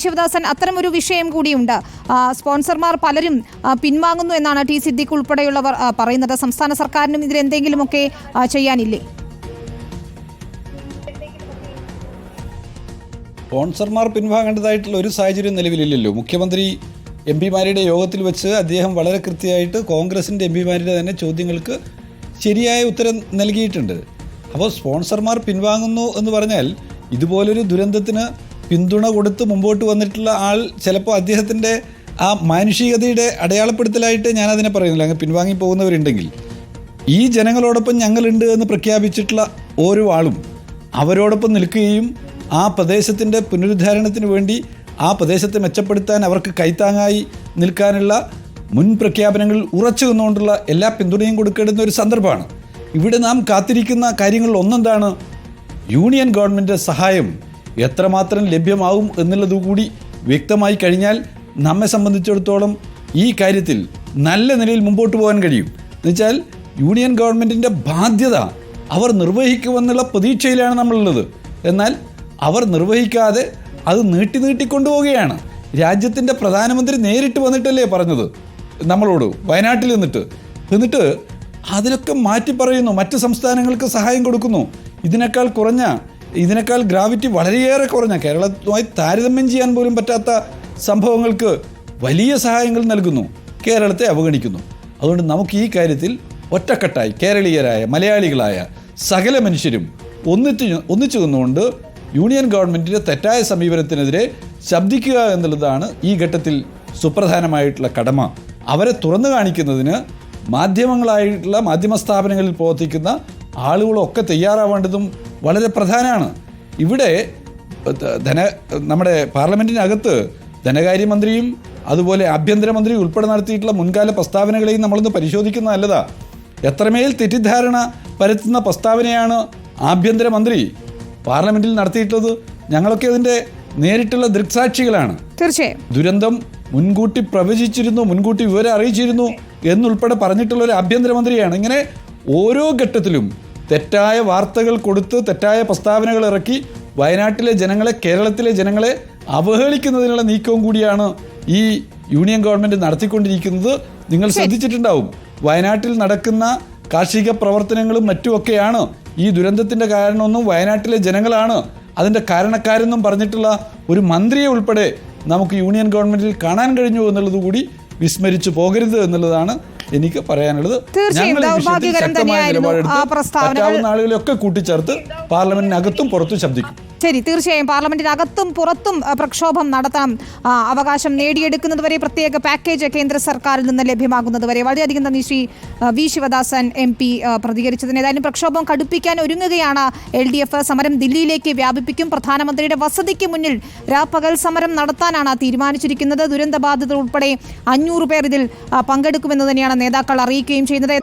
ശിവദാസൻ, അത്തരമൊരു വിഷയം കൂടിയുണ്ട്. സ്പോൺസർമാർ പലരും പിൻവാങ്ങുന്നു എന്നാണ് ടി സിദ്ദീഖ് ഉൾപ്പെടെയുള്ളവർ പറയുന്നത്. സംസ്ഥാന സർക്കാരിനും ഇതിലെന്തെങ്കിലുമൊക്കെ ചെയ്യാനില്ലേ? സ്പോൺസർമാർ പിൻവാങ്ങേണ്ടതായിട്ടുള്ള ഒരു സാഹചര്യം നിലവിലില്ലല്ലോ. മുഖ്യമന്ത്രി എം പിമാരുടെ യോഗത്തിൽ വെച്ച് അദ്ദേഹം വളരെ കൃത്യമായിട്ട് കോൺഗ്രസിൻ്റെ എം പിമാരുടെ തന്നെ ചോദ്യങ്ങൾക്ക് ശരിയായ ഉത്തരം നൽകിയിട്ടുണ്ട്. അപ്പോൾ സ്പോൺസർമാർ പിൻവാങ്ങുന്നു എന്ന് പറഞ്ഞാൽ ഇതുപോലൊരു ദുരന്തത്തിന് പിന്തുണ കൊടുത്ത് മുമ്പോട്ട് വന്നിട്ടുള്ള ആൾ ചിലപ്പോൾ അദ്ദേഹത്തിൻ്റെ ആ മാനുഷികതയുടെ അടയാളപ്പെടുത്തലായിട്ട് ഞാനതിനെ പറയുന്നില്ല. അങ്ങ് പിൻവാങ്ങി പോകുന്നവരുണ്ടെങ്കിൽ ഈ ജനങ്ങളോടൊപ്പം ഞങ്ങളുണ്ട് എന്ന് പ്രഖ്യാപിച്ചിട്ടുള്ള ഓരോ ആളും അവരോടൊപ്പം നിൽക്കുകയും ആ പ്രദേശത്തിൻ്റെ പുനരുദ്ധാരണത്തിന് വേണ്ടി ആ പ്രദേശത്തെ മെച്ചപ്പെടുത്താൻ അവർക്ക് കൈത്താങ്ങായി നിൽക്കാനുള്ള മുൻ പ്രഖ്യാപനങ്ങളിൽ ഉറച്ചു നിന്നുകൊണ്ടുള്ള എല്ലാ പിന്തുണയും കൊടുക്കേണ്ടുന്ന ഒരു സന്ദർഭമാണ്. ഇവിടെ നാം കാത്തിരിക്കുന്ന കാര്യങ്ങളിൽ ഒന്നെന്താണ്? യൂണിയൻ ഗവൺമെൻറ് സഹായം എത്രമാത്രം ലഭ്യമാവും എന്നുള്ളത് കൂടി വ്യക്തമായി കഴിഞ്ഞാൽ നമ്മെ സംബന്ധിച്ചിടത്തോളം ഈ കാര്യത്തിൽ നല്ല നിലയിൽ മുമ്പോട്ട് പോകാൻ കഴിയും. എന്നുവെച്ചാൽ യൂണിയൻ ഗവൺമെൻറ്റിൻ്റെ ബാധ്യത അവർ നിർവഹിക്കുമെന്നുള്ള പ്രതീക്ഷയിലാണ് നമ്മളുള്ളത്. എന്നാൽ അവർ നിർവഹിക്കാതെ അത് നീട്ടിക്കൊണ്ടുപോവുകയാണ്. രാജ്യത്തിൻ്റെ പ്രധാനമന്ത്രി നേരിട്ട് വന്നിട്ടല്ലേ പറഞ്ഞത് നമ്മളോട് വയനാട്ടിൽ എന്നിട്ട് അതിലൊക്കെ മാറ്റി പറയുന്നു. മറ്റ് സംസ്ഥാനങ്ങൾക്ക് സഹായം കൊടുക്കുന്നു. ഇതിനേക്കാൾ ഗ്രാവിറ്റി വളരെയേറെ കുറഞ്ഞ, കേരളവുമായി താരതമ്യം ചെയ്യാൻ പോലും പറ്റാത്ത സംഭവങ്ങൾക്ക് വലിയ സഹായങ്ങൾ നൽകുന്നു. കേരളത്തെ അവഗണിക്കുന്നു. അതുകൊണ്ട് നമുക്ക് ഈ കാര്യത്തിൽ ഒറ്റക്കെട്ടായി കേരളീയരായ മലയാളികളായ സകല മനുഷ്യരും ഒന്നിച്ചു നിന്നുകൊണ്ട് യൂണിയൻ ഗവൺമെൻറ്റിൻ്റെ തെറ്റായ സമീപനത്തിനെതിരെ ശബ്ദിക്കുക എന്നുള്ളതാണ് ഈ ഘട്ടത്തിൽ സുപ്രധാനമായിട്ടുള്ള കടമ. അവരെ തുറന്നു കാണിക്കുന്നതിന് മാധ്യമങ്ങളായിട്ടുള്ള മാധ്യമ സ്ഥാപനങ്ങളിൽ പ്രവർത്തിക്കുന്ന ആളുകളൊക്കെ തയ്യാറാവേണ്ടതും വളരെ പ്രധാനമാണ്. ഇവിടെ നമ്മുടെ പാർലമെൻറ്റിനകത്ത് ധനകാര്യമന്ത്രിയും അതുപോലെ ആഭ്യന്തരമന്ത്രിയും ഉൾപ്പെടെ നടത്തിയിട്ടുള്ള മുൻകാല പ്രസ്താവനകളെയും നമ്മളൊന്ന് പരിശോധിക്കുന്ന നല്ലതാ. എത്രമേൽ തെറ്റിദ്ധാരണ പരത്തുന്ന പ്രസ്താവനയാണ് ആഭ്യന്തരമന്ത്രി പാർലമെൻറ്റിൽ നടത്തിയിട്ടുള്ളത്. ഞങ്ങളൊക്കെ അതിൻ്റെ നേരിട്ടുള്ള ദൃക്സാക്ഷികളാണ്. തീർച്ചയായും ദുരന്തം മുൻകൂട്ടി പ്രവചിച്ചിരുന്നു, മുൻകൂട്ടി വിവരം അറിയിച്ചിരുന്നു എന്നുൾപ്പെടെ പറഞ്ഞിട്ടുള്ള ഒരു ആഭ്യന്തരമന്ത്രിയാണ്. ഇങ്ങനെ ഓരോ ഘട്ടത്തിലും തെറ്റായ വാർത്തകൾ കൊടുത്ത് തെറ്റായ പ്രസ്താവനകൾ ഇറക്കി വയനാട്ടിലെ ജനങ്ങളെ, കേരളത്തിലെ ജനങ്ങളെ അവഹേളിക്കുന്നതിനുള്ള നീക്കവും കൂടിയാണ് ഈ യൂണിയൻ ഗവൺമെൻറ് നടത്തിക്കൊണ്ടിരിക്കുന്നത്. നിങ്ങൾ ശ്രദ്ധിച്ചിട്ടുണ്ടാവും, വയനാട്ടിൽ നടക്കുന്ന കാർഷിക പ്രവർത്തനങ്ങളും മറ്റുമൊക്കെയാണ് ഈ ദുരന്തത്തിൻ്റെ കാരണമെന്നും വയനാട്ടിലെ ജനങ്ങളാണ് അതിൻ്റെ കാരണക്കാരെന്നും പറഞ്ഞിട്ടുള്ള ഒരു മന്ത്രിയെ ഉൾപ്പെടെ നമുക്ക് യൂണിയൻ ഗവൺമെൻറ്റിൽ കാണാൻ കഴിഞ്ഞു എന്നുള്ളത് കൂടി വിസ്മരിച്ചു പോകരുത് എന്നുള്ളതാണ് എനിക്ക് പറയാനുള്ളത്. ഞങ്ങൾ ശക്തമായ നിലപാടെടുത്ത് പറ്റാവുന്ന ആളുകളെയൊക്കെ കൂട്ടിച്ചേർത്ത് പാർലമെന്റിനകത്തും പുറത്തും ശബ്ദിക്കും. ശരി, തീർച്ചയായും പാർലമെന്റിനകത്തും പുറത്തും പ്രക്ഷോഭം നടത്താം. അവകാശം നേടിയെടുക്കുന്നതുവരെ, പ്രത്യേക പാക്കേജ് കേന്ദ്ര സർക്കാരിൽ നിന്ന് ലഭ്യമാകുന്നതുവരെ. വളരെയധികം നന്ദി ശ്രീ വി ശിവദാസൻ MP പ്രതികരിച്ചതിന്. ഏതായാലും പ്രക്ഷോഭം കടുപ്പിക്കാൻ ഒരുങ്ങുകയാണ് LDF. സമരം ദില്ലിയിലേക്ക് വ്യാപിപ്പിക്കും. പ്രധാനമന്ത്രിയുടെ വസതിക്ക് മുന്നിൽ രാപ്പകൽ സമരം നടത്താനാണ് തീരുമാനിച്ചിരിക്കുന്നത്. ദുരന്തബാധിതർ ഉൾപ്പെടെ 500 പേർ ഇതിൽ പങ്കെടുക്കുമെന്ന് തന്നെയാണ് നേതാക്കൾ അറിയിക്കുകയും ചെയ്യുന്നത്.